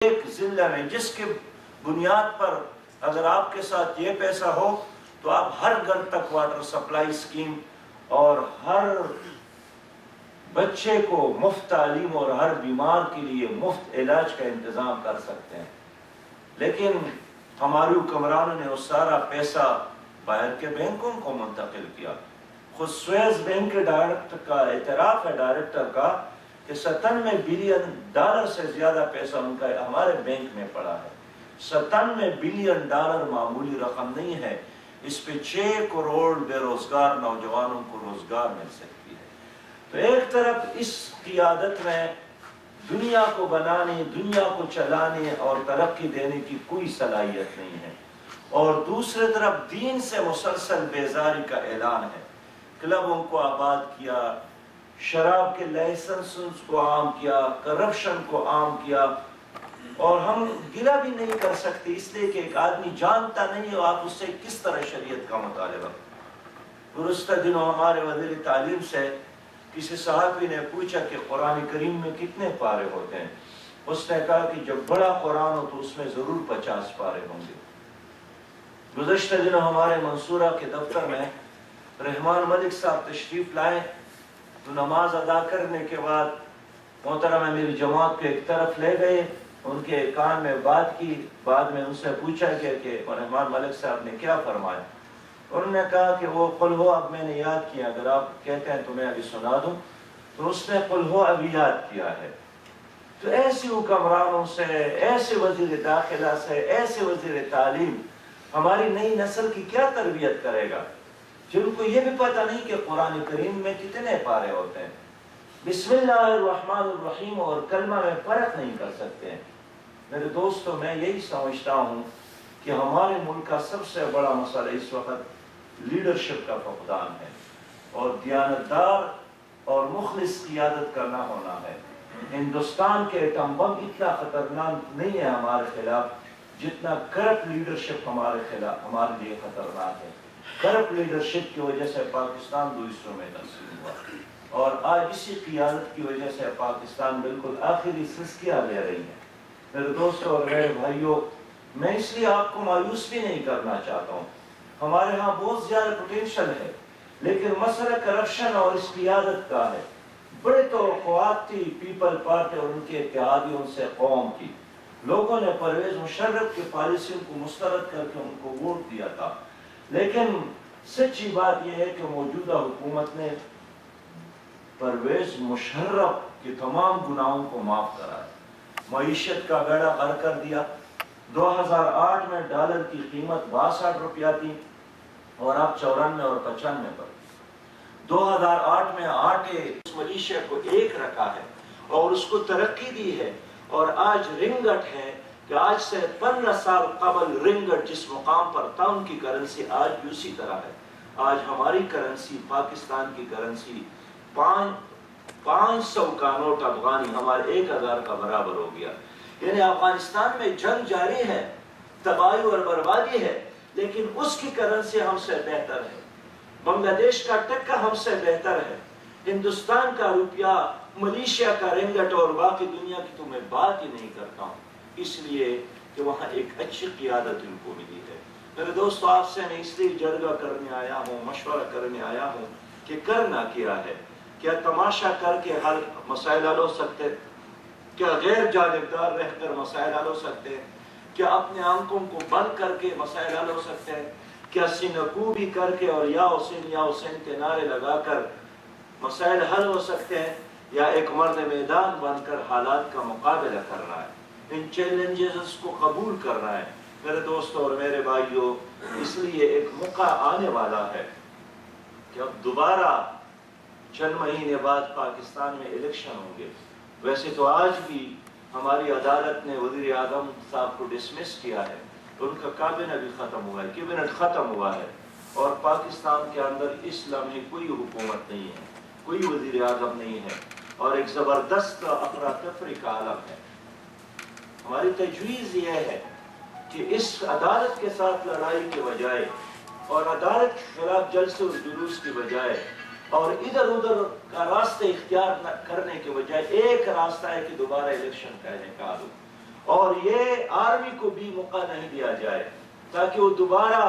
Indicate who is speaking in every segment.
Speaker 1: ایک ضلع میں جس کے بنیاد پر اگر آپ کے ساتھ یہ پیسہ ہو تو آپ ہر گھر تک واٹر سپلائی سکیم اور ہر بچے کو مفت تعلیم اور ہر بیمار کے لیے مفت علاج کا انتظام کر سکتے ہیں. لیکن ہماری حکمرانوں نے وہ سارا پیسہ باہر کے بینکوں کو منتقل کیا. خود سویز بینک کے ڈائریکٹر کا اعتراف ہے ڈائریکٹر کا کہ 97 بلین ڈالر سے زیادہ پیسہ ان کا ہمارے بینک میں پڑا ہے. 97 بلین ڈالر معمولی رقم نہیں ہے. اس پہ 6 کروڑ بے روزگار نوجوانوں کو روزگار مل سکتی ہے. تو ایک طرف اس قیادت میں دنیا کو بنانے، دنیا کو چلانے اور ترقی دینے کی کوئی صلاحیت نہیں ہے، اور دوسری طرف دین سے مسلسل بیزاری کا اعلان ہے. کلبوں کو آباد کیا، شراب کے لائسنس کو عام کیا، کرپشن کو عام کیا، اور ہم گلہ بھی نہیں کر سکتے اس لیے کہ ایک آدمی جانتا نہیں ہو آپ اس سے کس طرح شریعت کا مطالبہ. گزشتہ دنوں ہمارے وزیر تعلیم سے کسی صحافی نے پوچھا کہ قرآن کریم میں کتنے پارے ہوتے ہیں. اس نے کہا کہ جب بڑا قرآن ہو تو اس میں ضرور 50 پارے ہوں گے. گزشتہ دنوں ہمارے منصورہ کے دفتر میں رحمان ملک صاحب تشریف لائے تو نماز ادا کرنے کے بعد محترمہ میری جماعت کو ایک طرف لے گئے، ان کے کان میں بات کی. بعد میں ان سے پوچھا گیا کہ رحمان ملک صاحب نے کیا فرمایا. انہوں نے کہا کہ وہ قل ہو اب میں نے یاد کیا، اگر آپ کہتے ہیں تو میں ابھی سنا دوں. تو اس نے قل ہو ابھی یاد کیا ہے. تو ایسے حکمرانوں سے، ایسے وزیر داخلہ سے، ایسے وزیر تعلیم ہماری نئی نسل کی کیا تربیت کرے گا جن کو یہ بھی پتہ نہیں کہ قرآن کریم میں کتنے پارے ہوتے ہیں، بسم اللہ الرحمن الرحیم اور کلمہ میں فرق نہیں کر سکتے ہیں. میرے دوستو، میں یہی سمجھتا ہوں کہ ہمارے ملک کا سب سے بڑا مسئلہ اس وقت لیڈرشپ کا فقدان ہے اور دیانتدار اور مخلص قیادت کا نہ ہونا ہے. ہندوستان کے ایٹم بم اتنا خطرناک نہیں ہے ہمارے خلاف جتنا کرپٹ لیڈرشپ ہمارے لیے خطرناک ہے. کرپٹ لیڈرشپ کی وجہ سے پاکستان 2 حصوں میں تقسیم ہوا، اور آج اسی قیادت کی وجہ سے پاکستان بالکل آخری سسکیاں لے رہی ہے. میرے دوستوں اور میرے بھائیوں، میں اس لیے آپ کو مایوس بھی نہیں کرنا چاہتا ہوں. ہمارے ہاں بہت زیادہ پوٹینشل ہے، لیکن مسئلہ کرپشن اور اس قیادت کا ہے. بڑے توقعات تھی پیپل پارٹی اور ان کے اتحادیوں سے قوم کی. لوگوں نے پرویز مشرف کی پالیسیوں کو مسترد کر کے ان کو ووٹ دیا تھا، لیکن سچی بات یہ ہے کہ موجودہ حکومت نے پرویز مشرف کے تمام گناہوں کو معاف کرا ہے. معیشت کا بیڑا غرق کر دیا. 2008 میں ڈالر کی قیمت 62 روپیہ تھی اور اب 94 اور 95 پر. 2008 میں آٹے ملیشیا کو 1 رکھا ہے اور اس کو ترقی دی ہے، اور آج رنگٹ ہے کہ آج سے 15 سال قبل رنگٹ جس مقام پر تھا ان کی کرنسی آج بھی اسی طرح ہے. آج ہماری کرنسی، پاکستان کی کرنسی 500 کا نوٹ افغانی ہمارے 1000 کا برابر ہو گیا. یعنی افغانستان میں جنگ جاری ہے، تباہی اور بربادی ہے، لیکن اس کی کرنسی ہم سے بہتر ہے. بنگلہ دیش کا ٹکا ہم سے بہتر ہے. ہندوستان کا روپیہ، ملیشیا کا رنگٹ اور باقی دنیا کی تو میں بات ہی نہیں کرتا ہوں، اس لیے کہ وہاں ایک اچھی قیادت ان کو ملی ہے. میرے دوستو، آپ سے میں اس لیے جرگہ کرنے آیا ہوں، مشورہ کرنے آیا ہوں کہ کرنا کیا ہے. کیا تماشا کر کے حل مسائل حل ہو سکتے؟ کیا غیر جانبدار رہ کر مسائل حل ہو سکتے ہیں؟ کیا اپنے آنکھوں کو بند کر کے مسائل حل ہو سکتے ہیں؟ کیا سینکوبی کر کے اور یا حسین کے نعرے لگا کر مسائل حل ہو سکتے ہیں؟ یا ایک مرد میدان بن کر حالات کا مقابلہ کر رہا ہے، ان چیلنجز کو قبول کر رہا ہے؟ میرے دوستوں اور میرے بھائیوں، اس لیے ایک موقع آنے والا ہے کہ اب دوبارہ چند مہینے بعد پاکستان میں الیکشن ہوں گے. ویسے تو آج بھی ہماری عدالت نے وزیر اعظم صاحب کو ڈسمس کیا ہے، ان کا کابینہ بھی ختم ہوا ہے، کیبنٹ ختم ہوا ہے، اور پاکستان کے اندر اس لمحے کوئی حکومت نہیں ہے، کوئی وزیر اعظم نہیں ہے، اور ایک زبردست افراتفری کا عالم ہے. ہماری تجویز یہ ہے کہ اس عدالت کے ساتھ لڑائی کے بجائے اور عدالت کے خلاف جلسے اور جلوس کی بجائے اور ادھر ادھر کا راستہ اختیار کرنے کے بجائے ایک راستہ ہے کہ دوبارہ الیکشن کا انعقاد ہو. اور یہ آرمی کو بھی موقع نہیں دیا جائے تاکہ وہ دوبارہ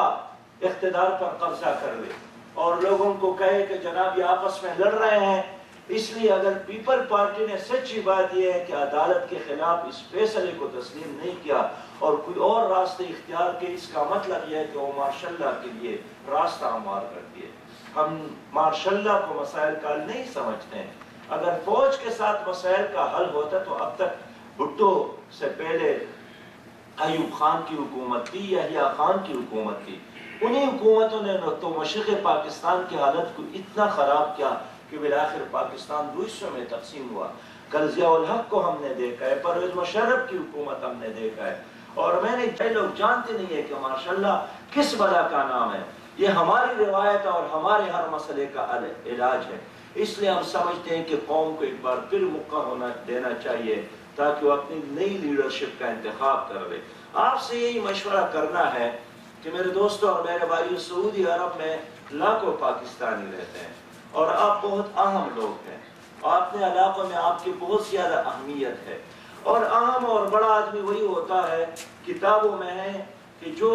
Speaker 1: اقتدار پر قبضہ کر لے اور لوگوں کو کہے کہ جناب یہ آپس میں لڑ رہے ہیں۔ اس لیے اگر پیپل پارٹی نے سچی بات یہ ہے کہ عدالت کے خلاف اس فیصلے کو تسلیم نہیں کیا اور کوئی اور راستے اختیار کے، اس کا مطلب یہ ہے کہ وہ مارشل لا کے لیے راستہ ہموار کر دیے۔ ہم مارشل لا کو مسائل کا حل نہیں سمجھتے ہیں۔ اگر فوج کے ساتھ مسائل کا حل ہوتا تو اب تک بھٹو سے پہلے ایوب خان کی حکومت تھی، یحییٰ خان کی حکومت تھی، انہی حکومتوں نے تو مشرق پاکستان کی حالت کو اتنا خراب کیا کہ بالآخر پاکستان دو حصوں میں تقسیم ہوا۔ کل ضیاء الحق کو ہم نے دیکھا ہے، پرویز مشرف کی حکومت ہم نے دیکھا ہے، اور میں نے لوگ جانتے نہیں ہے کہ ماشاءاللہ کس بلا کا نام ہے۔ یہ ہماری روایت اور ہمارے ہر مسئلے کا علاج ہے۔ اس لیے ہم سمجھتے ہیں کہ قوم کو ایک بار پھر موقع ہونا دینا چاہیے تاکہ وہ اپنی نئی لیڈرشپ کا انتخاب کر لے۔ آپ سے یہی مشورہ کرنا ہے کہ میرے دوستوں اور میرے بھائیو، سعودی عرب میں لاکھوں پاکستانی رہتے ہیں اور آپ بہت اہم لوگ ہیں، اپنے علاقوں میں آپ کی بہت زیادہ اہمیت ہے، اور اہم اور بڑا آدمی وہی ہوتا ہے، کتابوں میں ہے کہ جو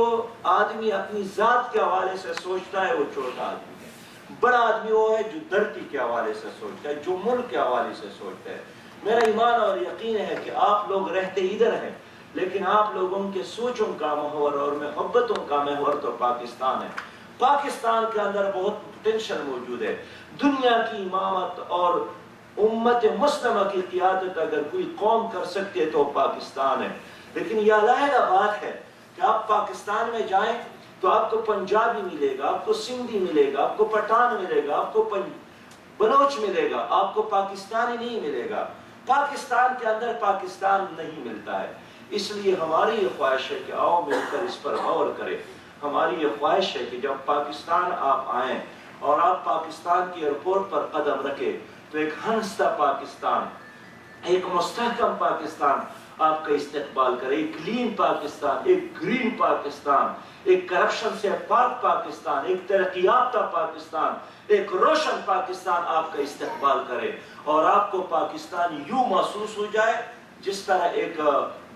Speaker 1: آدمی اپنی ذات کے حوالے سے سوچتا ہے وہ چھوٹا آدمی ہے، بڑا آدمی وہ ہے جو دھرتی کے حوالے سے سوچتا ہے، جو ملک کے حوالے سے سوچتا ہے۔ میرا ایمان اور یقین ہے کہ آپ لوگ رہتے ادھر ہیں، لیکن آپ لوگوں کے سوچوں کا محور اور محبتوں کا محور تو پاکستان ہے۔ پاکستان کے اندر بہت پوٹینشل موجود ہے۔ دنیا کی امامت اور امت مسلمہ کی قیادت اگر کوئی قوم کر سکتی ہے تو پاکستان ہے، لیکن یہ علیحدہ بات ہے کہ آپ پاکستان میں جائیں تو آپ کو پنجابی ملے گا، آپ کو سندھی ملے گا، آپ کو پٹھان ملے گا، آپ کو بلوچ ملے گا، آپ کو پاکستانی نہیں ملے گا۔ پاکستان کے اندر پاکستان نہیں ملتا ہے۔ اس لیے ہماری یہ خواہش ہے کہ آؤ مل کر اس پر غور کریں۔ ہماری یہ خواہش ہے کہ جب پاکستان آپ آئیں اور آپ پاکستان کی ایئرپورٹ پر قدم رکھیں تو ایک ہنستا پاکستان، ایک مستحکم پاکستان آپ کا استقبال کرے، ایک کلین پاکستان، ایک گرین پاکستان، ایک کرپشن سے پاک پاکستان، ایک ترقی یافتہ پاکستان، ایک روشن پاکستان آپ کا استقبال کرے، اور آپ کو پاکستان یوں محسوس ہو جائے جس طرح ایک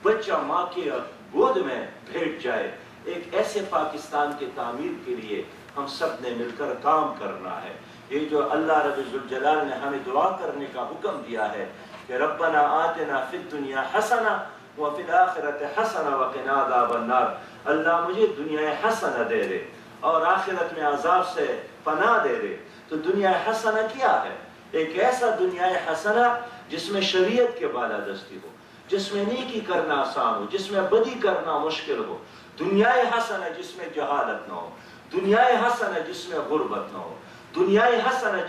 Speaker 1: بچہ ماں کی گود میں بیٹھ جائے۔ ایک ایسے پاکستان کی تعمیر کے لیے ہم سب نے مل کر کام کرنا ہے۔ یہ جو اللہ رب ذوالجلال نے ہمیں دعا کرنے کا حکم دیا ہے کہ ربنا آتنا فی الدنیا حسنہ وفی الآخرۃ حسنہ وقنا عذاب النار، اللہ مجھے دنیا حسنہ دے دے اور آخرت میں عذاب سے پناہ دے دے۔ تو دنیا حسنہ کیا ہے؟ ایک ایسا دنیا حسنہ جس میں شریعت کے بالادستی ہو، جس میں نیکی کرنا آسان ہو، جس میں بدی کرنا مشکل ہو، دنیا حسنہ جس میں جہالت نہ ہو، دنیا حسنہ جس میں غربت نہ ہو، دنیا حسنہ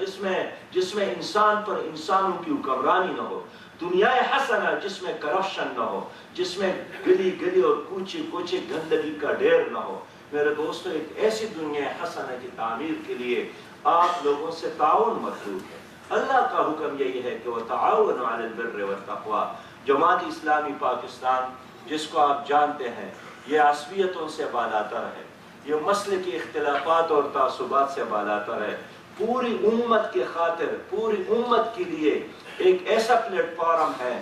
Speaker 1: جس میں انسان پر انسانوں کی حکمرانی نہ ہو، دنیا حسنہ جس میں کرپشن نہ ہو، جس میں گلی گلی اور کوچے کوچے گندگی کا ڈھیر نہ ہو۔ میرے دوستو، ایک ایسی دنیا حسنہ کی تعمیر کے لیے آپ لوگوں سے تعاون مطلوب ہے۔ اللہ کا حکم یہی ہے کہ وَتَعَاوَنُوا عَلَى الْبِرِّ وَالتَّقْوَىٰ۔ جماعت اسلامی پاکستان، جس کو آپ جانتے ہیں، یہ عصبیتوں سے بالاتر ہے، یہ مسلکی اختلافات اور تعصبات سے بالاتر ہے۔ پوری امت کی خاطر، پوری امت کے لیے ایک ایسا پلیٹ فارم ہے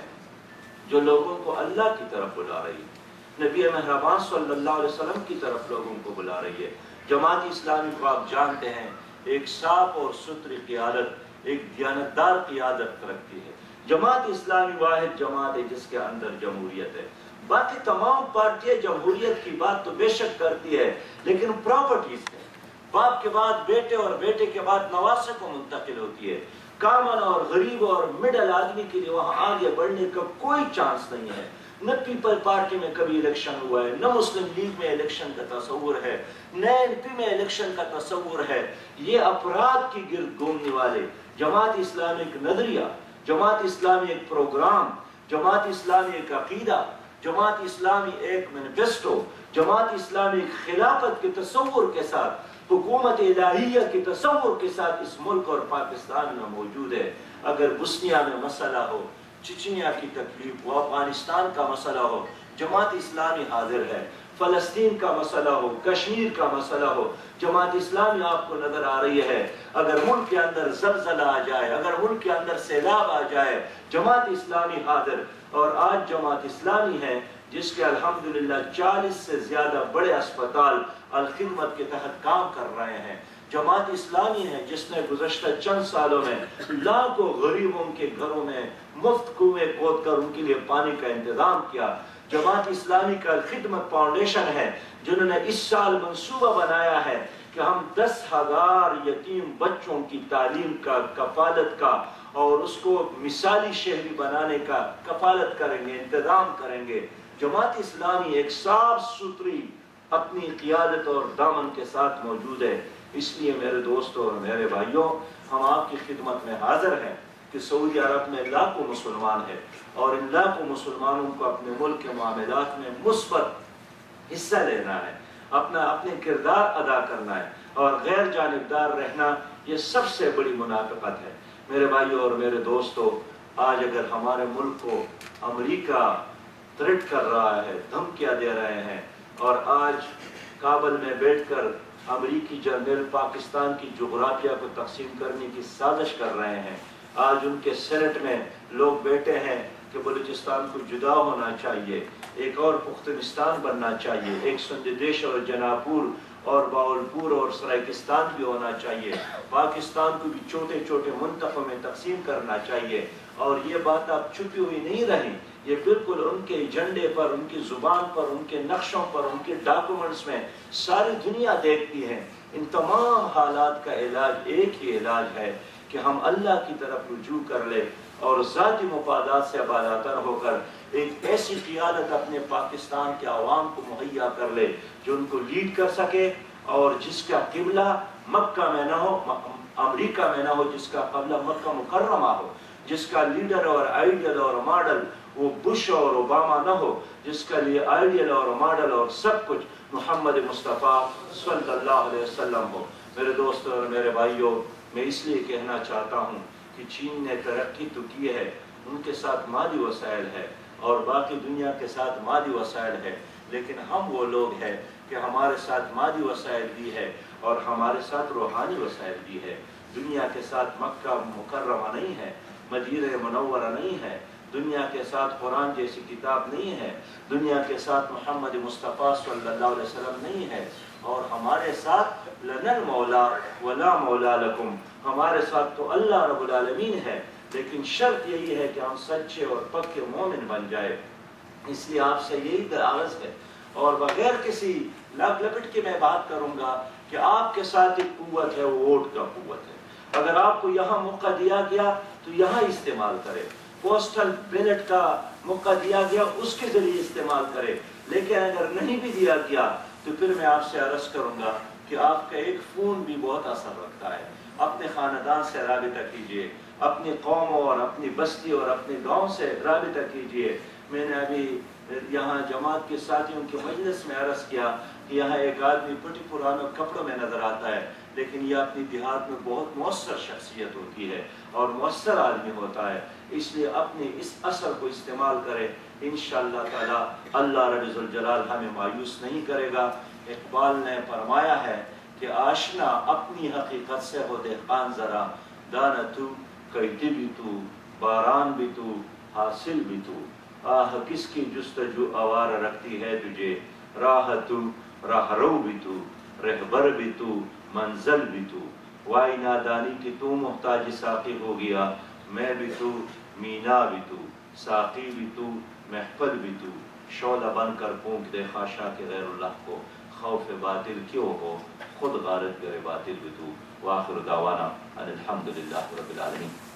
Speaker 1: جو لوگوں کو اللہ کی طرف بلا رہی ہے، نبی مہربان صلی اللہ علیہ وسلم کی طرف لوگوں کو بلا رہی ہے۔ جماعت اسلامی کو آپ جانتے ہیں ایک صاف اور ستھری قیادت، ایک دیانتدار قیادت رکھتی ہے۔ جماعت اسلامی واحد جماعت ہے جس کے اندر جمہوریت ہے۔ باقی تمام پارٹیاں جمہوریت کی بات تو بے شک کرتی ہے، لیکن پراپرٹیز ہے، باپ کے بعد بیٹے اور بیٹے کے بعد نواسے کو منتقل ہوتی ہے۔ کامن اور غریب اور مڈل آدمی کے لیے وہاں آگے بڑھنے کا کوئی چانس نہیں ہے۔ نہ پیپل پارٹی میں کبھی الیکشن ہوا ہے، نہ مسلم لیگ میں الیکشن کا تصور ہے، نہ NP میں الیکشن کا تصور ہے۔ یہ افراد کی گرد گھومنے والے، جماعت اسلامی ایک نظریہ، جماعت اسلامی ایک پروگرام، جماعت اسلامی ایک عقیدہ، جماعت اسلامی ایک مینیفیسٹو، جماعت اسلامی ایک خلافت کے تصور کے ساتھ، حکومت الہیہ کے تصور کے ساتھ اس ملک اور پاکستان میں موجود ہے۔ اگر بوسنیا میں مسئلہ ہو، چچنیا کی تکلیف ہو، افغانستان کا مسئلہ ہو، جماعت اسلامی حاضر ہے۔ فلسطین کا مسئلہ ہو، کشمیر کا مسئلہ ہو، جماعت اسلامی آپ کو نظر آ رہی ہے۔ اگر ملک کے اندر زلزلہ آ جائے، اگر ملک کے اندر سیلاب آ جائے، جماعت اسلامی حاضر۔ اور آج جماعت اسلامی ہے جس کے الحمدللہ 40 سے زیادہ بڑے اسپتال الخدمت کے تحت کام کر رہے ہیں۔ جماعت اسلامی ہے جس نے گزشتہ چند سالوں میں لاکھوں غریبوں کے گھروں میں مفت کنویں کھود کر ان کے لیے پانی کا انتظام کیا۔ جماعت اسلامی کا الخدمت فاؤنڈیشن ہے جنہوں نے اس سال منصوبہ بنایا ہے کہ ہم 10,000 یتیم بچوں کی تعلیم کا کفالت کا اور اس کو مثالی شہری بنانے کا کفالت کریں گے، انتظام کریں گے۔ جماعت اسلامی ایک صاف ستھری اپنی قیادت اور دامن کے ساتھ موجود ہے۔ اس لیے میرے دوستوں اور میرے بھائیوں، ہم آپ کی خدمت میں حاضر ہیں کہ سعودی عرب میں لاکھوں مسلمان ہیں اور ان لاکھوں مسلمانوں کو اپنے ملک کے معاملات میں مثبت حصہ لینا ہے، اپنے کردار ادا کرنا ہے اور غیر جانبدار رہنا یہ سب سے بڑی منافقت ہے۔ میرے بھائیوں اور میرے دوستوں، آج اگر ہمارے ملک کو امریکہ تھریٹ کر رہا ہے، دھمکیاں دے رہے ہیں اور آج کابل میں بیٹھ کر امریکی جنرل پاکستان کی جغرافیہ کو تقسیم کرنے کی سازش کر رہے ہیں، آج ان کے سینٹ میں لوگ بیٹھے ہیں کہ بلوچستان کو جدا ہونا چاہیے، ایک اور پختونستان بننا چاہیے، ایک سندھ دیش اور جناپور اور باولپور اور سرائکستان بھی ہونا چاہیے، پاکستان کو بھی چھوٹے چھوٹے منطقوں میں تقسیم کرنا چاہیے، اور یہ بات اب چھپی ہوئی نہیں رہی، یہ بالکل ان کے ایجنڈے پر، ان کی زبان پر، ان کے نقشوں پر، ان کے ڈاکومنٹس میں ساری دنیا دیکھتی ہے۔ ان تمام حالات کا علاج ایک ہی علاج ہے کہ ہم اللہ کی طرف رجوع کر لیں اور ذاتی مفادات سے بالاتر ہو کر ایک ایسی قیادت اپنے پاکستان کے عوام کو مہیا کر لے جو ان کو لیڈ کر سکے اور جس کا قبلہ مکہ میں نہ ہو، امریکہ میں نہ ہو، جس کا قبلہ مکہ مکرمہ ہو، جس کا لیڈر اور آئیڈیل اور ماڈل وہ بش اور اوباما نہ ہو، جس کا لیے آئیڈیل اور ماڈل اور سب کچھ محمد مصطفیٰ صلی اللہ علیہ وسلم ہو۔ میرے دوستوں اور میرے بھائیوں، میں اس لیے کہنا چاہتا ہوں کہ چین نے ترقی تو کی ہے، ان کے ساتھ مادی وسائل ہے اور باقی دنیا کے ساتھ مادی وسائل ہے، لیکن ہم وہ لوگ ہیں کہ ہمارے ساتھ مادی وسائل بھی ہے اور ہمارے ساتھ روحانی وسائل بھی ہے۔ دنیا کے ساتھ مکہ مکرمہ نہیں ہے، مدینہ منورہ نہیں ہے، دنیا کے ساتھ قرآن جیسی کتاب نہیں ہے، دنیا کے ساتھ محمد مصطفیٰ صلی اللہ علیہ وسلم نہیں ہے، اور ہمارے ساتھ لنا المولا ولا مولا لکم، ہمارے ساتھ تو اللہ رب العالمین ہے، لیکن شرط یہی ہے کہ ہم سچے اور پکے مومن بن جائے۔ اس لیے آپ سے یہی درخواست ہے اور بغیر کسی لپٹ کے میں بات کروں گا کہ آپ کے ساتھ ایک قوت ہے، وہ ووٹ کا قوت ہے۔ اگر آپ کو یہاں موقع دیا گیا تو یہاں استعمال کرے، پوسٹل بیلٹ کا موقع دیا گیا اس کے ذریعے استعمال کرے، لیکن اگر نہیں بھی دیا گیا تو پھر میں آپ سے عرض کروں گا کہ آپ کا ایک فون بھی بہت اثر رکھتا ہے۔ اپنے خاندان سے رابطہ کیجئے، اپنی قوموں اور اپنی بستی اور اپنے گاؤں سے رابطہ کیجئے۔ میں نے ابھی یہاں جماعت کے ساتھیوں کے مجلس میں عرض کیا کہ یہاں ایک آدمی پٹی پرانے کپڑوں میں نظر آتا ہے، لیکن یہ اپنی دیہات میں بہت مؤثر شخصیت ہوتی ہے اور مؤثر آدمی ہوتا ہے۔ اس لیے اپنے اس اثر کو استعمال کرے، انشاءاللہ تعالی اللہ رب ذوالجلال ہمیں مایوس نہیں کرے گا۔ اقبال نے فرمایا ہے کہ آشنا اپنی حقیقت سے ہو دہقان ذرا، دانا تو قیدی بھی تو، باران بھی تو، حاصل بھی تو، آہ کس کی جستجو آوار رکھتی ہے تجھے، راہ تو راہ رو بھی تو، رہبر بھی تو، منزل بھی تو، وائی نادانی کی تو محتاج ساقی ہو گیا، میں بھی تو مینا بھی تو، ساقی بھی تو محفل بھی تو، شعلہ بن کر پھونک دے خاشاک غیر اللہ کو، خوف باطل کیوں ہو خود غارت کرے باطل بھی تو۔ وآخر دعوانا ان الحمدللہ رب العالمین۔